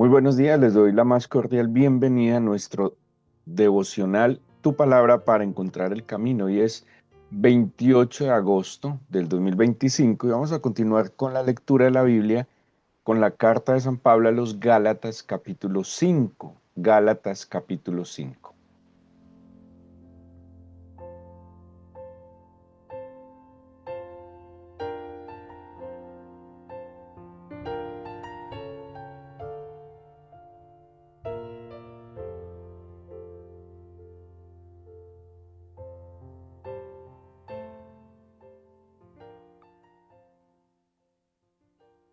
Muy buenos días, les doy la más cordial bienvenida a nuestro devocional Tu Palabra para encontrar el camino. Hoy es 28 de agosto del 2025 y vamos a continuar con la lectura de la Biblia con la carta de San Pablo a los Gálatas capítulo 5. Gálatas capítulo 5.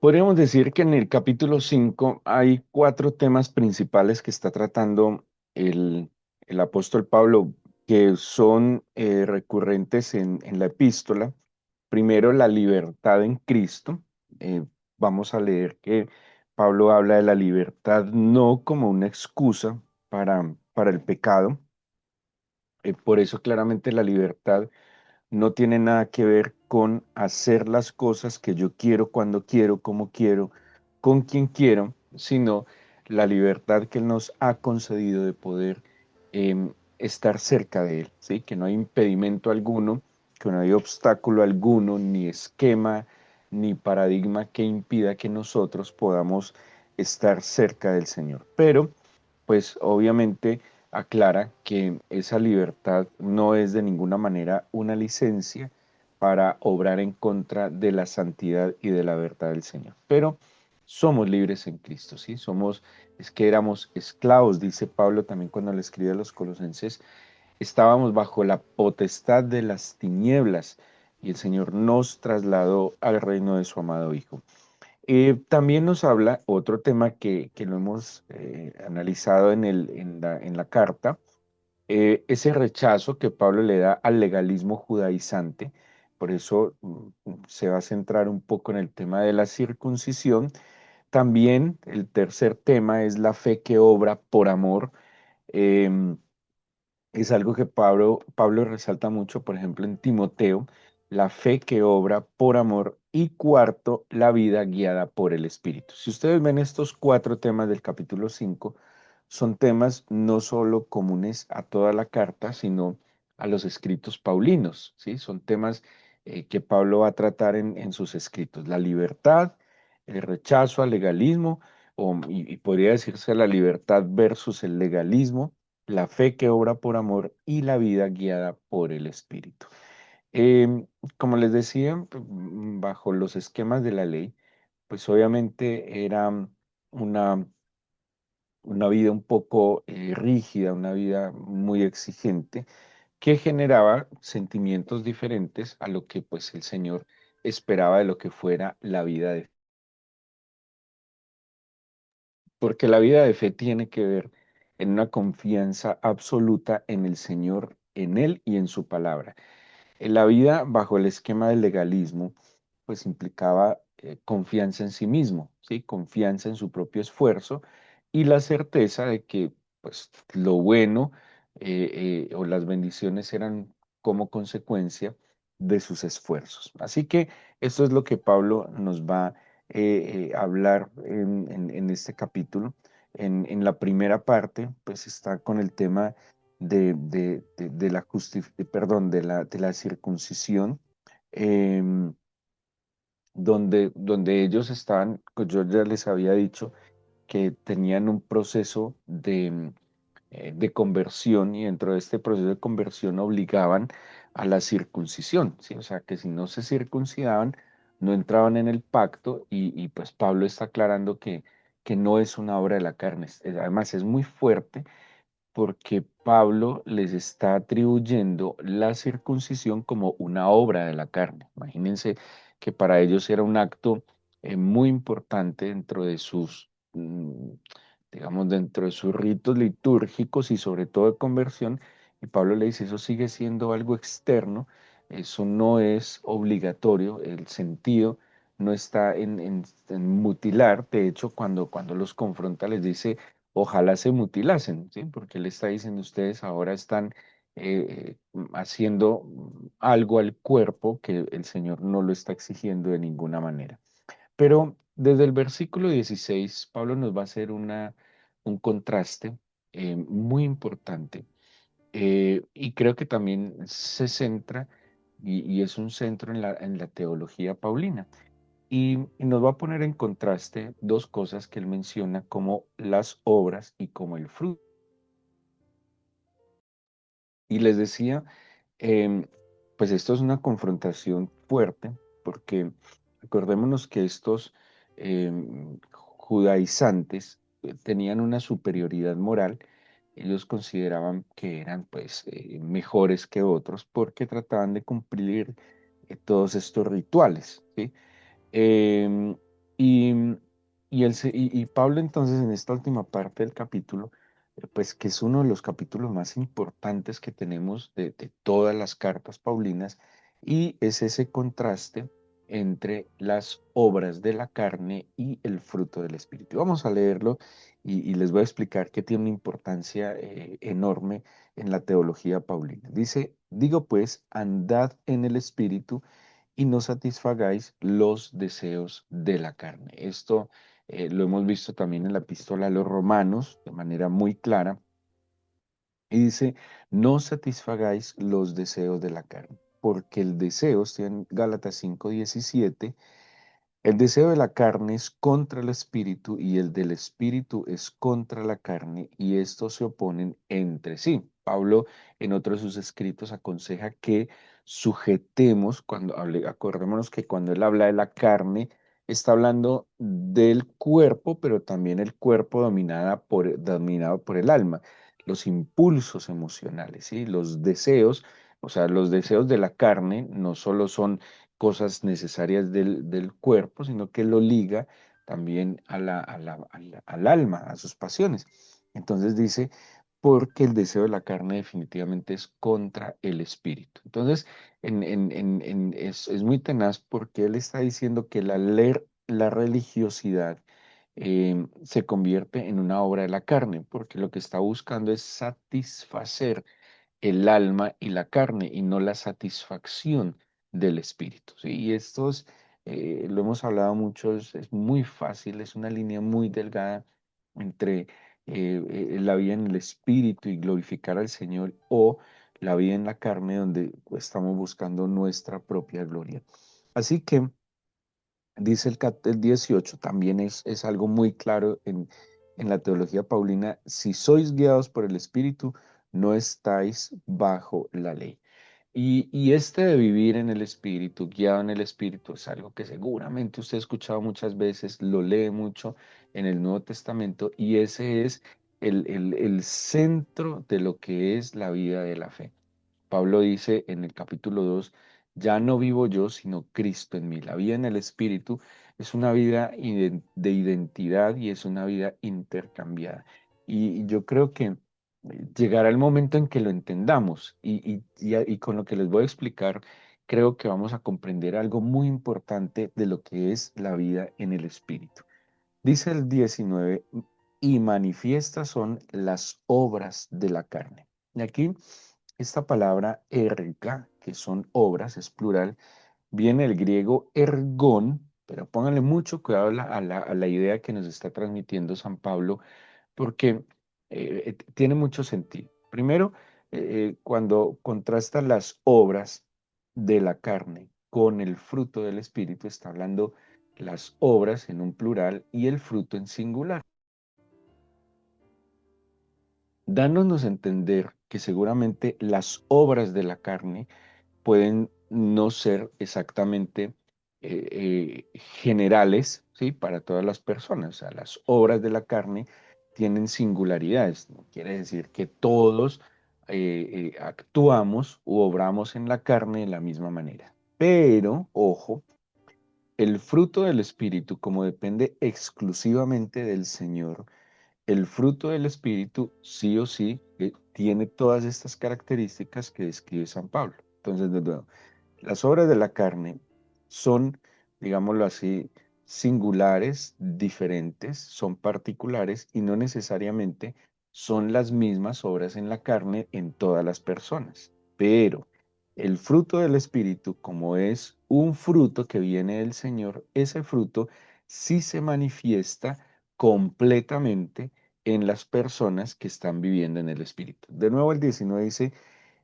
Podríamos decir que en el capítulo 5 hay cuatro temas principales que está tratando el, el apóstol Pablo, que son recurrentes en la epístola. Primero, la libertad en Cristo. Eh, Vamos a leer que Pablo habla de la libertad no como una excusa para el pecado. Por eso claramente la libertad no tiene nada que ver con hacer las cosas que yo quiero, cuando quiero, como quiero, con quien quiero, sino la libertad que Él nos ha concedido de poder estar cerca de Él, ¿sí? Que no hay impedimento alguno, que no hay obstáculo alguno, ni esquema, ni paradigma que impida que nosotros podamos estar cerca del Señor. Pero, pues obviamente aclara que esa libertad no es de ninguna manera una licencia para obrar en contra de la santidad y de la verdad del Señor. Pero somos libres en Cristo, ¿sí? Es que éramos esclavos, dice Pablo también cuando le escribe a los colosenses, estábamos bajo la potestad de las tinieblas y el Señor nos trasladó al reino de su amado Hijo. También nos habla otro tema que lo hemos analizado en la carta, ese rechazo que Pablo le da al legalismo judaizante. Por eso se va a centrar un poco en el tema de la circuncisión. También el tercer tema es la fe que obra por amor. Em, es algo que Pablo resalta mucho, por ejemplo, en Timoteo, la fe que obra por amor y cuarto, la vida guiada por el Espíritu. Si ustedes ven estos cuatro temas del capítulo 5, son temas no solo comunes a toda la carta, sino a los escritos paulinos, ¿sí? Son temas que Pablo va a tratar en sus escritos. La libertad, el rechazo al legalismo, y podría decirse la libertad versus el legalismo, la fe que obra por amor y la vida guiada por el Espíritu. Como les decía, bajo los esquemas de la ley, pues obviamente era una, una vida un poco rígida, una vida muy exigente, que generaba sentimientos diferentes a lo que pues el Señor esperaba de lo que fuera la vida de fe. Porque la vida de fe tiene que ver en una confianza absoluta en el Señor, en Él y en su palabra. La vida bajo el esquema del legalismo, pues implicaba confianza en sí mismo, ¿sí? Confianza en su propio esfuerzo y la certeza de que, pues, lo bueno o las bendiciones eran como consecuencia de sus esfuerzos. Así que esto es lo que Pablo nos va a hablar en este capítulo. En la primera parte, pues está con el tema de la perdón, de la circuncisión, em, donde ellos estaban, pues yo ya les había dicho que tenían un proceso de conversión y dentro de este proceso de conversión obligaban a la circuncisión, ¿sí? O sea, que si no se circuncidaban, no entraban en el pacto y pues Pablo está aclarando que no es una obra de la carne. Además, es muy fuerte porque Pablo les está atribuyendo la circuncisión como una obra de la carne. Imagínense que para ellos era un acto muy importante dentro de digamos, dentro de sus ritos litúrgicos y sobre todo de conversión. Y Pablo le dice, eso sigue siendo algo externo, eso no es obligatorio, el sentido no está en mutilar. De hecho, cuando los confronta les dice, ojalá se mutilasen, ¿sí? Porque él está diciendo, ustedes ahora están haciendo algo al cuerpo que el Señor no lo está exigiendo de ninguna manera. Pero desde el versículo 16, Pablo nos va a hacer un contraste muy importante. Y creo que también se centra y es un centro en la teología paulina. Y nos va a poner en contraste dos cosas que él menciona como las obras y como el fruto. Y les decía, em, pues esto es una confrontación fuerte porque acordémonos que estos judaizantes tenían una superioridad moral. Ellos consideraban que eran pues mejores que otros porque trataban de cumplir todos estos rituales, ¿sí? Em, y, y Pablo entonces en esta última parte del capítulo, pues que es uno de los capítulos más importantes que tenemos de todas las cartas paulinas, y es ese contraste entre las obras de la carne y el fruto del Espíritu. Vamos a leerlo y les voy a explicar que tiene una importancia enorme en la teología paulina. Dice, digo pues, andad en el Espíritu y no satisfagáis los deseos de la carne. Esto lo hemos visto también en la epístola a los Romanos de manera muy clara. Y dice, no satisfagáis los deseos de la carne, porque el deseo, está en Gálatas 5:17, el deseo de la carne es contra el espíritu y el del espíritu es contra la carne y estos se oponen entre sí. Pablo en otro de sus escritos aconseja que sujetemos, acordémonos que cuando él habla de la carne, está hablando del cuerpo, pero también el cuerpo dominado por el alma, los impulsos emocionales, ¿sí? Los deseos, o sea, los deseos de la carne no solo son cosas necesarias del cuerpo, sino que lo liga también al alma, a sus pasiones. Entonces dice, porque el deseo de la carne definitivamente es contra el espíritu. Entonces, es muy tenaz porque él está diciendo que la religiosidad se convierte en una obra de la carne, porque lo que está buscando es satisfacer el alma y la carne y no la satisfacción del espíritu, ¿sí? Y lo hemos hablado mucho, es muy fácil, es una línea muy delgada entre la vida en el espíritu y glorificar al Señor o la vida en la carne donde estamos buscando nuestra propia gloria. Así que dice el 18, también es algo muy claro en la teología paulina, si sois guiados por el Espíritu, no estáis bajo la ley. Y este de vivir en el Espíritu, guiado en el Espíritu, es algo que seguramente usted ha escuchado muchas veces, lo lee mucho en el Nuevo Testamento, y ese es el centro de lo que es la vida de la fe. Pablo dice en el capítulo 2, ya no vivo yo, sino Cristo en mí. La vida en el Espíritu es una vida de identidad y es una vida intercambiada. Y yo creo que llegará el momento en que lo entendamos y con lo que les voy a explicar, creo que vamos a comprender algo muy importante de lo que es la vida en el Espíritu. Dice el 19, y manifiestas son las obras de la carne. Y aquí esta palabra erga, que son obras, es plural, viene del griego ergón, pero pónganle mucho cuidado a la idea que nos está transmitiendo San Pablo, porque tiene mucho sentido. Primero, cuando contrasta las obras de la carne con el fruto del Espíritu, está hablando las obras en un plural y el fruto en singular, dándonos a entender que seguramente las obras de la carne pueden no ser exactamente generales, ¿sí? Para todas las personas. O sea, las obras de la carne tienen singularidades. No quiere decir que todos actuamos u obramos en la carne de la misma manera. Pero, ojo, el fruto del Espíritu, como depende exclusivamente del Señor, el fruto del Espíritu sí o sí tiene todas estas características que describe San Pablo. Entonces, de nuevo, las obras de la carne son, digámoslo así, singulares, diferentes, son particulares y no necesariamente son las mismas obras en la carne en todas las personas. Pero el fruto del Espíritu, como es un fruto que viene del Señor, ese fruto sí se manifiesta completamente en las personas que están viviendo en el Espíritu. De nuevo, el 19 dice,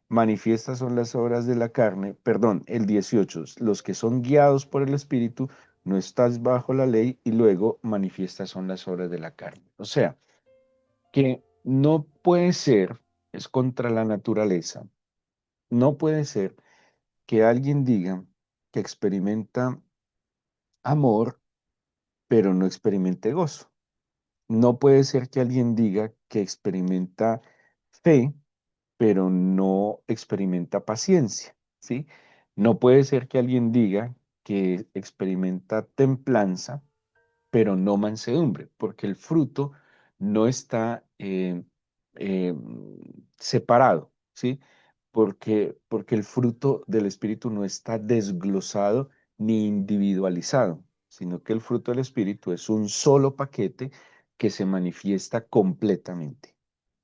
manifiestas son las obras de la carne, perdón, el 18, los que son guiados por el Espíritu, no estás bajo la ley, y luego manifiestas son las obras de la carne. O sea, que no puede ser, es contra la naturaleza, no puede ser que alguien diga que experimenta amor, pero no experimente gozo. No puede ser que alguien diga que experimenta fe, pero no experimenta paciencia, ¿sí? No puede ser que alguien diga que experimenta templanza, pero no mansedumbre, porque el fruto no está eh, separado, ¿sí? Porque el fruto del Espíritu no está desglosado ni individualizado, sino que el fruto del Espíritu es un solo paquete que se manifiesta completamente.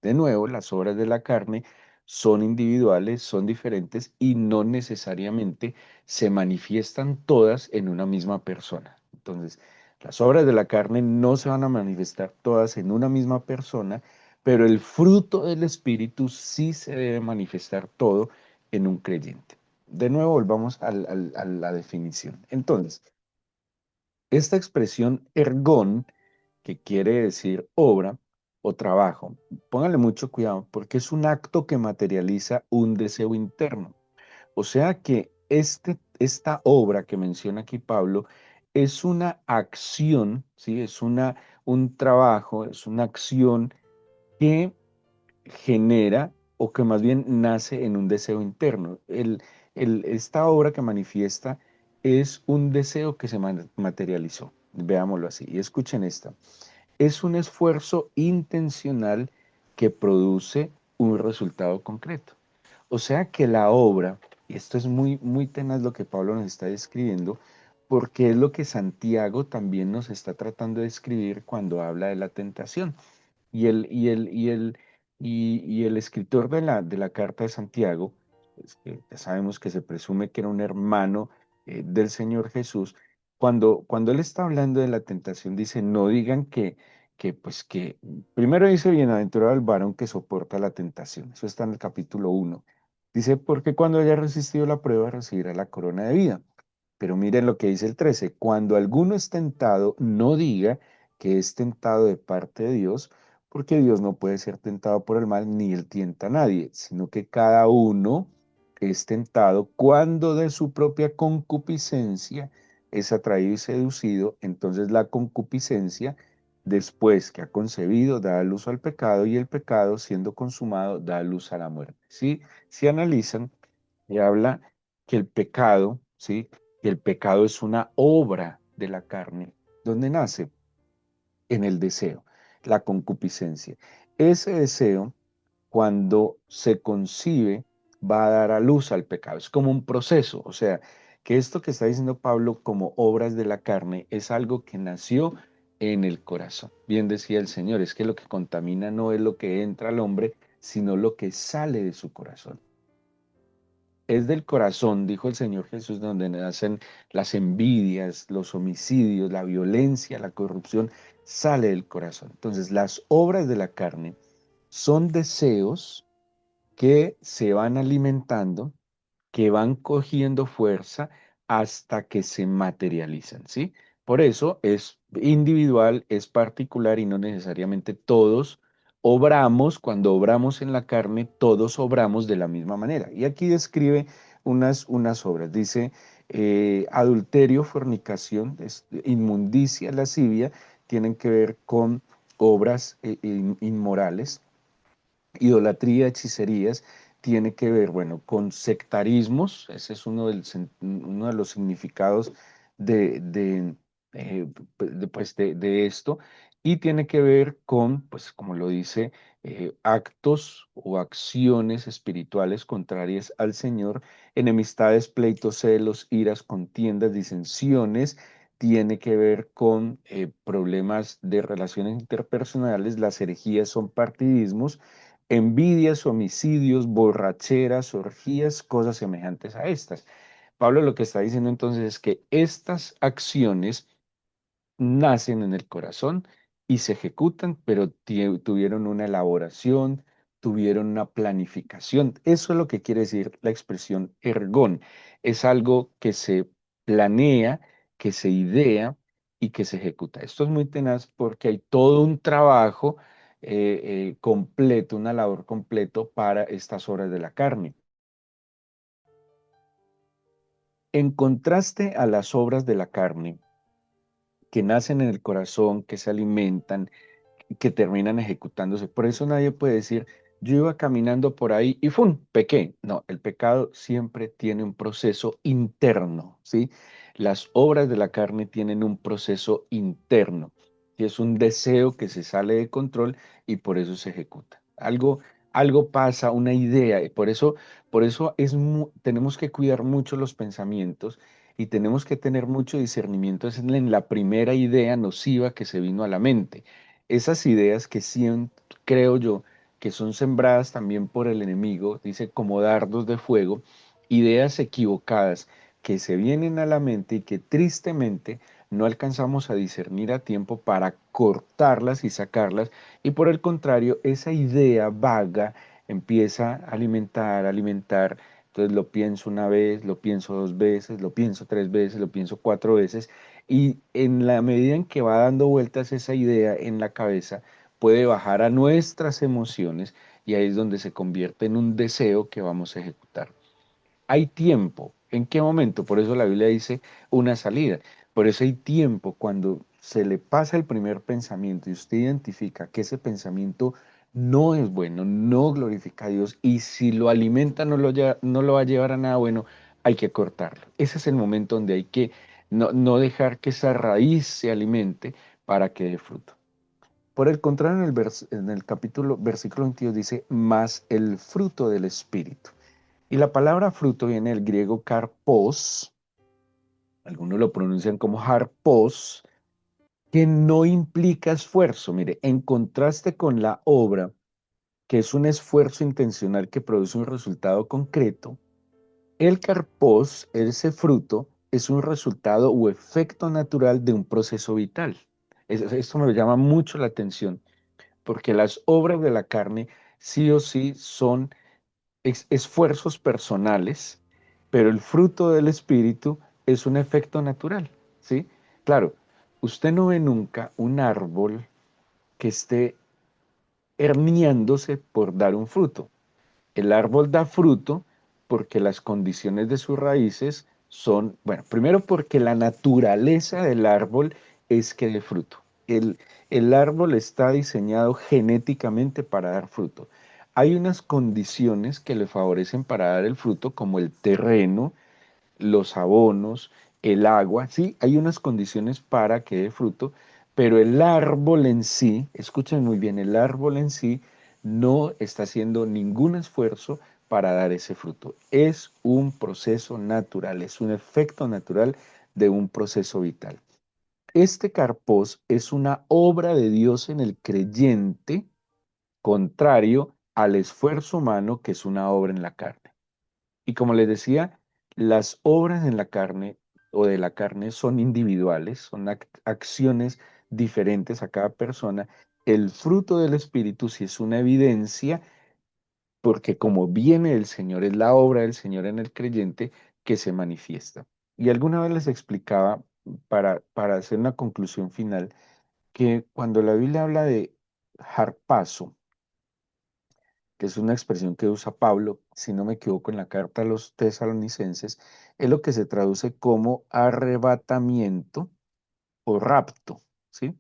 De nuevo, las obras de la carne son individuales, son diferentes y no necesariamente se manifiestan todas en una misma persona. Entonces, las obras de la carne no se van a manifestar todas en una misma persona, pero el fruto del Espíritu sí se debe manifestar todo en un creyente. De nuevo, volvamos a la definición. Entonces, esta expresión ergón, que quiere decir obra o trabajo, póngale mucho cuidado porque es un acto que materializa un deseo interno. O sea que esta obra que menciona aquí Pablo es una acción, ¿sí? Un trabajo, es una acción que genera o que más bien nace en un deseo interno. Esta obra que manifiesta es un deseo que se materializó. Veámoslo así. Y escuchen esta. Es un esfuerzo intencional que produce un resultado concreto. O sea que la obra, y esto es muy, muy tenaz lo que Pablo nos está describiendo, porque es lo que Santiago también nos está tratando de describir cuando habla de la tentación. Y el escritor de la carta de Santiago, pues, que ya sabemos que se presume que era un hermano del Señor Jesús, cuando él está hablando de la tentación, dice, no digan que primero dice, bienaventurado el varón que soporta la tentación. Eso está en el capítulo 1. Dice, porque cuando haya resistido la prueba, recibirá la corona de vida. Pero miren lo que dice el 13, cuando alguno es tentado, no diga que es tentado de parte de Dios, porque Dios no puede ser tentado por el mal, ni él tienta a nadie, sino que cada uno es tentado cuando de su propia concupiscencia es atraído y seducido, entonces la concupiscencia, después que ha concebido, da luz al pecado, y el pecado, siendo consumado, da luz a la muerte. ¿Sí? Si analizan, y habla que el pecado, ¿sí? Que el pecado es una obra de la carne. ¿Dónde nace? En el deseo, la concupiscencia. Ese deseo, cuando se concibe, va a dar a luz al pecado. Es como un proceso. O sea, que esto que está diciendo Pablo como obras de la carne es algo que nació en el corazón. Bien decía el Señor, es que lo que contamina no es lo que entra al hombre, sino lo que sale de su corazón. Es del corazón, dijo el Señor Jesús, donde nacen las envidias, los homicidios, la violencia, la corrupción, sale del corazón. Entonces, las obras de la carne son deseos que se van alimentando, que van cogiendo fuerza hasta que se materializan, ¿sí? Por eso es individual, es particular y no necesariamente todos obramos, cuando obramos en la carne, todos obramos de la misma manera. Y aquí describe unas obras. Dice, adulterio, fornicación, inmundicia, lascivia, tienen que ver con obras inmorales. Idolatría, hechicerías, tiene que ver, bueno, con sectarismos, ese es uno de los significados de, de, de esto, y tiene que ver con, pues como lo dice, actos o acciones espirituales contrarias al Señor, enemistades, pleitos, celos, iras, contiendas, disensiones, tiene que ver con problemas de relaciones interpersonales, las herejías son partidismos, envidias, homicidios, borracheras, orgías, cosas semejantes a estas. Pablo lo que está diciendo entonces es que estas acciones nacen en el corazón y se ejecutan, pero tuvieron una elaboración, tuvieron una planificación. Eso es lo que quiere decir la expresión ergón. Es algo que se planea, que se idea y que se ejecuta. Esto es muy tenaz porque hay todo un trabajo completo, una labor completo para estas obras de la carne. En contraste a las obras de la carne, que nacen en el corazón, que se alimentan, que terminan ejecutándose. Por eso nadie puede decir, yo iba caminando por ahí y ¡fum! Pequé. No, el pecado siempre tiene un proceso interno, ¿sí? Las obras de la carne tienen un proceso interno, que es un deseo que se sale de control y por eso se ejecuta. Algo pasa, una idea, y por eso tenemos que cuidar mucho los pensamientos y tenemos que tener mucho discernimiento en la primera idea nociva que se vino a la mente. Esas ideas que siempre creo yo que son sembradas también por el enemigo, dice como dardos de fuego, ideas equivocadas que se vienen a la mente y que tristemente no alcanzamos a discernir a tiempo para cortarlas y sacarlas, y por el contrario, esa idea vaga empieza a alimentar, alimentar. Entonces lo pienso una vez, lo pienso dos veces, lo pienso tres veces, lo pienso cuatro veces, y en la medida en que va dando vueltas esa idea en la cabeza, puede bajar a nuestras emociones y ahí es donde se convierte en un deseo que vamos a ejecutar. Hay tiempo. ¿En qué momento? Por eso la Biblia dice una salida. Por eso hay tiempo cuando se le pasa el primer pensamiento y usted identifica que ese pensamiento no es bueno, no glorifica a Dios y si lo alimenta no lo va a llevar a nada bueno, hay que cortarlo. Ese es el momento donde hay que no dejar que esa raíz se alimente para que dé fruto. Por el contrario, en el capítulo, versículo 22 dice, más el fruto del Espíritu. Y la palabra fruto viene del griego karpos, algunos lo pronuncian como harpos, que no implica esfuerzo. Mire, en contraste con la obra, que es un esfuerzo intencional que produce un resultado concreto, el karpos, ese fruto, es un resultado o efecto natural de un proceso vital. Esto me llama mucho la atención, porque las obras de la carne sí o sí son esfuerzos personales, pero el fruto del Espíritu es un efecto natural, ¿sí? Claro, usted no ve nunca un árbol que esté herniándose por dar un fruto. El árbol da fruto porque las condiciones de sus raíces son, bueno, primero porque la naturaleza del árbol es que dé fruto. El, el árbol está diseñado genéticamente para dar fruto. Hay unas condiciones que le favorecen para dar el fruto, como el terreno, los abonos, el agua, sí, hay unas condiciones para que dé fruto, pero el árbol en sí, escuchen muy bien, el árbol en sí no está haciendo ningún esfuerzo para dar ese fruto. Es un proceso natural, es un efecto natural de un proceso vital. Este carpós es una obra de Dios en el creyente, contrario al esfuerzo humano que es una obra en la carne. Y como les decía, las obras en la carne o de la carne son individuales, son acciones diferentes a cada persona. El fruto del Espíritu sí es una evidencia, porque como viene del Señor, es la obra del Señor en el creyente que se manifiesta. Y alguna vez les explicaba, para hacer una conclusión final, que cuando la Biblia habla de harpazo, que es una expresión que usa Pablo, si no me equivoco, en la carta a los tesalonicenses, es lo que se traduce como arrebatamiento o rapto, ¿sí?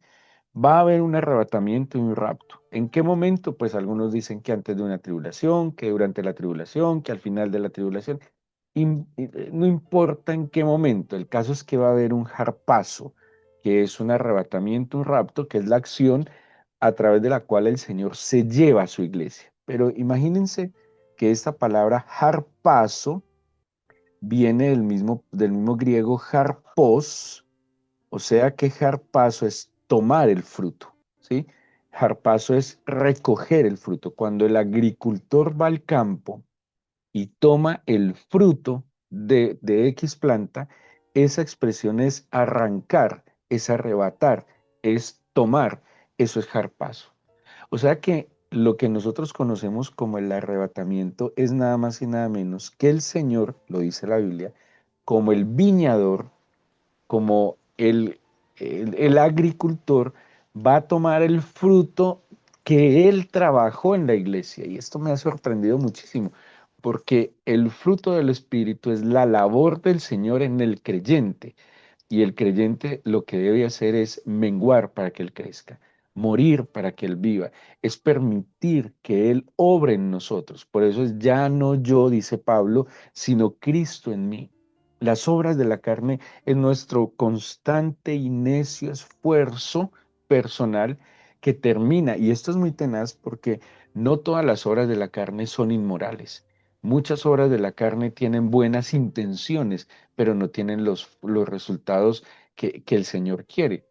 Va a haber un arrebatamiento y un rapto. ¿En qué momento? Pues algunos dicen que antes de una tribulación, que durante la tribulación, que al final de la tribulación. No importa en qué momento, el caso es que va a haber un harpazo, que es un arrebatamiento, un rapto, que es la acción a través de la cual el Señor se lleva a su iglesia. Pero imagínense que esta palabra harpazo viene del mismo griego harpos, o sea que harpazo es tomar el fruto, ¿sí? Harpazo es recoger el fruto. Cuando el agricultor va al campo y toma el fruto de X planta, esa expresión es arrancar, es arrebatar, es tomar, eso es jarpazo. O sea que lo que nosotros conocemos como el arrebatamiento es nada más y nada menos que el Señor, lo dice la Biblia, como el viñador, como el agricultor, va a tomar el fruto que él trabajó en la iglesia. Y esto me ha sorprendido muchísimo, porque el fruto del Espíritu es la labor del Señor en el creyente. Y el creyente lo que debe hacer es menguar para que Él crezca, morir para que Él viva, es permitir que Él obre en nosotros. Por eso es ya no yo, dice Pablo, sino Cristo en mí. Las obras de la carne es nuestro constante y necio esfuerzo personal que termina, y esto es muy tenaz porque no todas las obras de la carne son inmorales. Muchas obras de la carne tienen buenas intenciones, pero no tienen los resultados que el Señor quiere,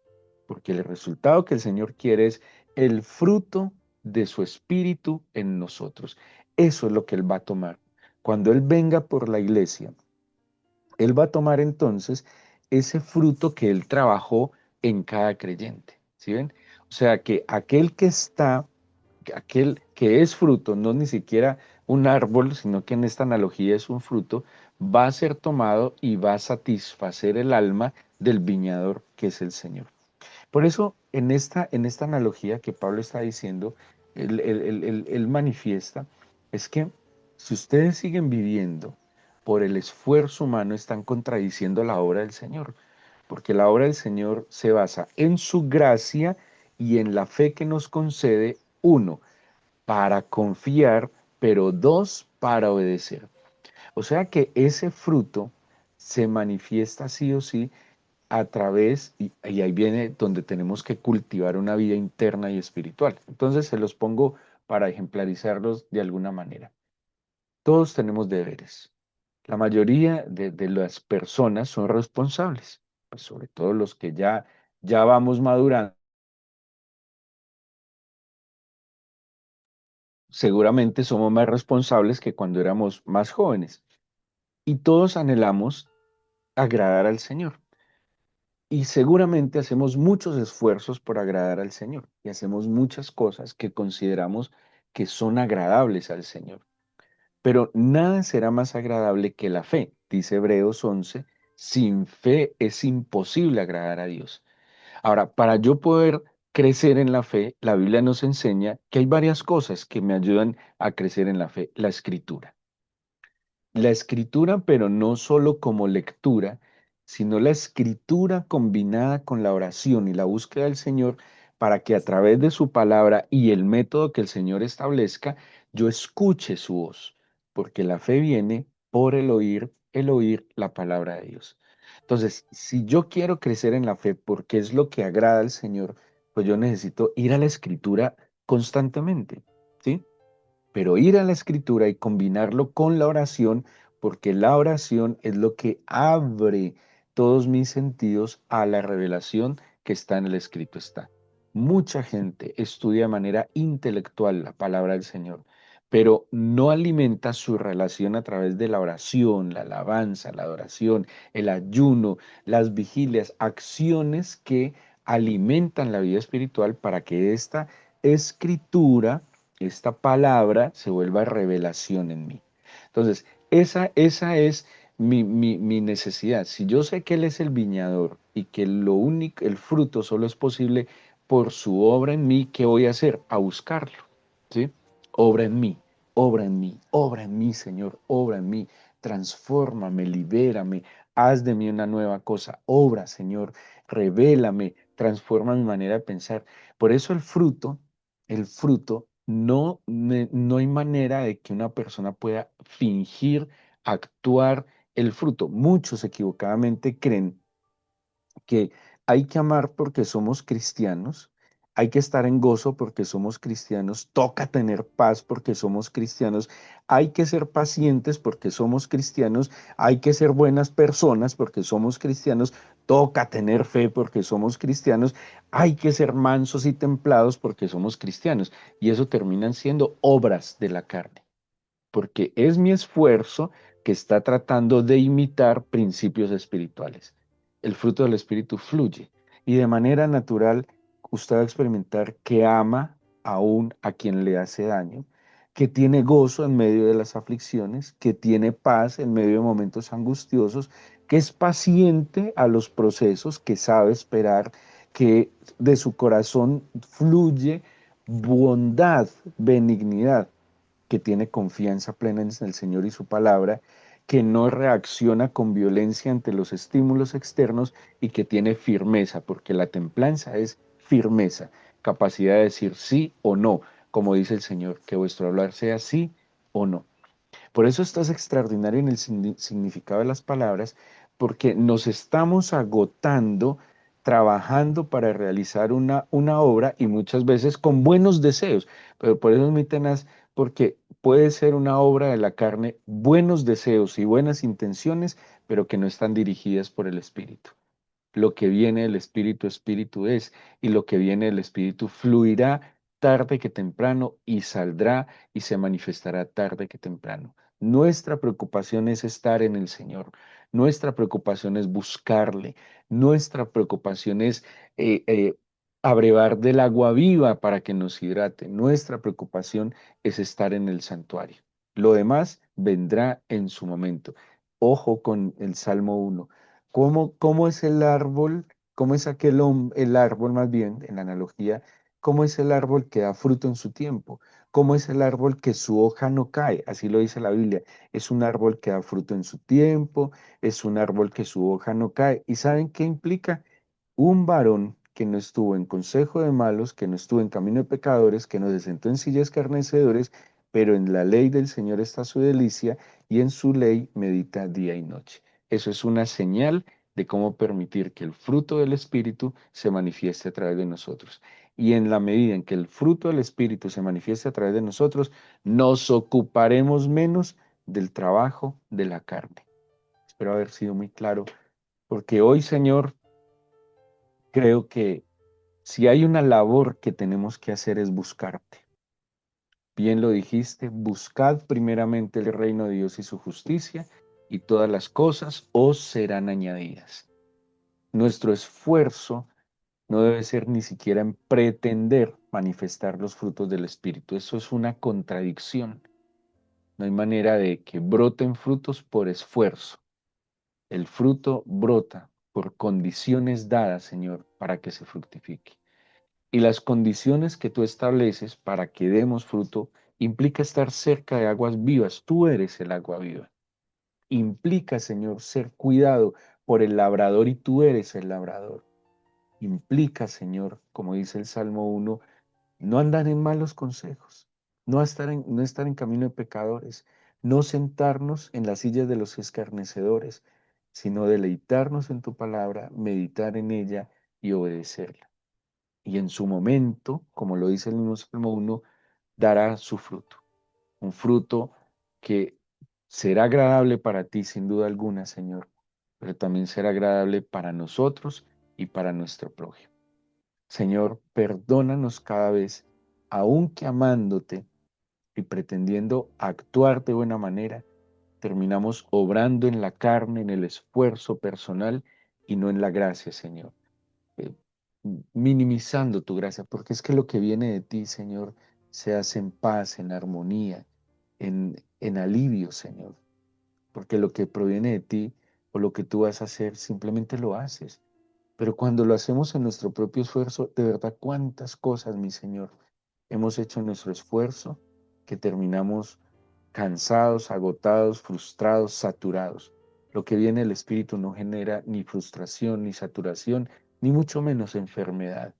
porque el resultado que el Señor quiere es el fruto de su espíritu en nosotros. Eso es lo que Él va a tomar. Cuando Él venga por la iglesia, Él va a tomar entonces ese fruto que Él trabajó en cada creyente. ¿Sí ven? O sea que aquel que es fruto, no ni siquiera un árbol, sino que en esta analogía es un fruto, va a ser tomado y va a satisfacer el alma del viñador que es el Señor. Por eso, en esta analogía que Pablo está diciendo, él manifiesta, es que si ustedes siguen viviendo por el esfuerzo humano, están contradiciendo la obra del Señor, porque la obra del Señor se basa en su gracia y en la fe que nos concede, uno, para confiar, pero dos, para obedecer. O sea que ese fruto se manifiesta sí o sí a través, y ahí viene donde tenemos que cultivar una vida interna y espiritual. Entonces se los pongo para ejemplarizarlos de alguna manera. Todos tenemos deberes. La mayoría de las personas son responsables, pues sobre todo los que ya vamos madurando, seguramente somos más responsables que cuando éramos más jóvenes. Y todos anhelamos agradar al Señor. Y seguramente hacemos muchos esfuerzos por agradar al Señor y hacemos muchas cosas que consideramos que son agradables al Señor. Pero nada será más agradable que la fe, dice Hebreos 11, sin fe es imposible agradar a Dios. Ahora, para yo poder crecer en la fe, la Biblia nos enseña que hay varias cosas que me ayudan a crecer en la fe. La escritura. La escritura, pero no solo como lectura, sino la escritura combinada con la oración y la búsqueda del Señor para que a través de su palabra y el método que el Señor establezca, yo escuche su voz, porque la fe viene por el oír la palabra de Dios. Entonces, si yo quiero crecer en la fe, porque es lo que agrada al Señor, pues yo necesito ir a la escritura constantemente, ¿sí? Pero ir a la escritura y combinarlo con la oración, porque la oración es lo que abre todos mis sentidos a la revelación que está en el escrito está. Mucha gente estudia de manera intelectual la palabra del Señor, pero no alimenta su relación a través de la oración, la alabanza, la adoración, el ayuno, las vigilias, acciones que alimentan la vida espiritual para que esta escritura, esta palabra se vuelva revelación en mí. Entonces, esa es mi necesidad. Si yo sé que Él es el viñador y que lo único, el fruto solo es posible por su obra en mí, ¿qué voy a hacer? A buscarlo, ¿sí? Obra en mí, obra en mí, obra en mí, Señor, obra en mí. Transfórmame, libérame, haz de mí una nueva cosa. Obra, Señor, revélame, transforma mi manera de pensar. Por eso el fruto, no hay manera de que una persona pueda fingir actuar el fruto. Muchos equivocadamente creen que hay que amar porque somos cristianos, hay que estar en gozo porque somos cristianos, toca tener paz porque somos cristianos, hay que ser pacientes porque somos cristianos, hay que ser buenas personas porque somos cristianos, toca tener fe porque somos cristianos, hay que ser mansos y templados porque somos cristianos. Y eso terminan siendo obras de la carne, porque es mi esfuerzo que está tratando de imitar principios espirituales. El fruto del Espíritu fluye. Y de manera natural, usted va a experimentar que ama aún a quien le hace daño, que tiene gozo en medio de las aflicciones, que tiene paz en medio de momentos angustiosos, que es paciente a los procesos, que sabe esperar, que de su corazón fluye bondad, benignidad, que tiene confianza plena en el Señor y su palabra, que no reacciona con violencia ante los estímulos externos y que tiene firmeza, porque la templanza es firmeza, capacidad de decir sí o no, como dice el Señor, que vuestro hablar sea sí o no. Por eso esto es extraordinario en el significado de las palabras, porque nos estamos agotando trabajando para realizar una obra y muchas veces con buenos deseos, pero por eso es muy tenaz, porque puede ser una obra de la carne, buenos deseos y buenas intenciones, pero que no están dirigidas por el Espíritu. Lo que viene del Espíritu, Espíritu es, y lo que viene del Espíritu fluirá tarde que temprano y saldrá y se manifestará tarde que temprano. Nuestra preocupación es estar en el Señor, nuestra preocupación es buscarle, nuestra preocupación es eh, eh, abrevar del agua viva para que nos hidrate, nuestra preocupación es estar en el santuario. Lo demás vendrá en su momento. Ojo con el Salmo 1. ¿Cómo es el árbol? ¿Cómo es el árbol más bien, en la analogía? ¿Cómo es el árbol que da fruto en su tiempo? ¿Cómo es el árbol que su hoja no cae? Así lo dice la Biblia. Es un árbol que da fruto en su tiempo, es un árbol que su hoja no cae. ¿Y saben qué implica? Un varón que no estuvo en consejo de malos, que no estuvo en camino de pecadores, que no se sentó en sillas escarnecedores, pero en la ley del Señor está su delicia y en su ley medita día y noche. Eso es una señal de cómo permitir que el fruto del Espíritu se manifieste a través de nosotros. Y en la medida en que el fruto del Espíritu se manifieste a través de nosotros, nos ocuparemos menos del trabajo de la carne. Espero haber sido muy claro, porque hoy, Señor, creo que si hay una labor que tenemos que hacer es buscarte. Bien lo dijiste, buscad primeramente el reino de Dios y su justicia, y todas las cosas os serán añadidas. Nuestro esfuerzo no debe ser ni siquiera en pretender manifestar los frutos del Espíritu. Eso es una contradicción. No hay manera de que broten frutos por esfuerzo. El fruto brota por condiciones dadas, Señor, para que se fructifique. Y las condiciones que tú estableces para que demos fruto implica estar cerca de aguas vivas. Tú eres el agua viva. Implica, Señor, ser cuidado por el labrador y tú eres el labrador. Implica, Señor, como dice el Salmo 1, no andar en malos consejos, no estar en camino de pecadores, no sentarnos en las sillas de los escarnecedores, sino deleitarnos en tu palabra, meditar en ella y obedecerla. Y en su momento, como lo dice el mismo Salmo 1, dará su fruto, un fruto que será agradable para ti sin duda alguna, Señor, pero también será agradable para nosotros y para nuestro prójimo. Señor, perdónanos cada vez, aunque amándote y pretendiendo actuar de buena manera, terminamos obrando en la carne, en el esfuerzo personal y no en la gracia, Señor. eh, Minimizando tu gracia, porque es que lo que viene de ti, Señor, se hace en paz, en armonía, en alivio, Señor, porque lo que proviene de ti o lo que tú vas a hacer, simplemente lo haces. Pero cuando lo hacemos en nuestro propio esfuerzo, de verdad, cuántas cosas, mi Señor, hemos hecho en nuestro esfuerzo que terminamos cansados, agotados, frustrados, saturados. Lo que viene del Espíritu no genera ni frustración, ni saturación, ni mucho menos enfermedad.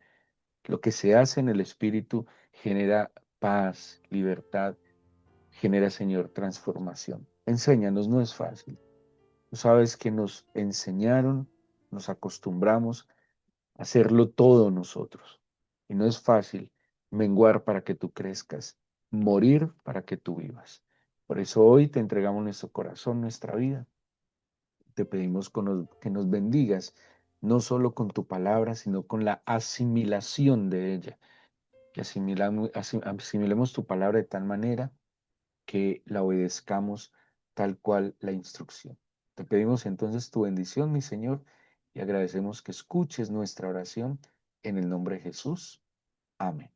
Lo que se hace en el Espíritu genera paz, libertad, genera, Señor, transformación. Enséñanos, no es fácil. Tú sabes que nos enseñaron, nos acostumbramos a hacerlo todo nosotros. Y no es fácil menguar para que tú crezcas, morir para que tú vivas. Por eso hoy te entregamos nuestro corazón, nuestra vida. Te pedimos que nos bendigas, no solo con tu palabra, sino con la asimilación de ella, que asimilemos tu palabra de tal manera que la obedezcamos tal cual la instrucción. Te pedimos entonces tu bendición, mi Señor, y agradecemos que escuches nuestra oración en el nombre de Jesús. Amén.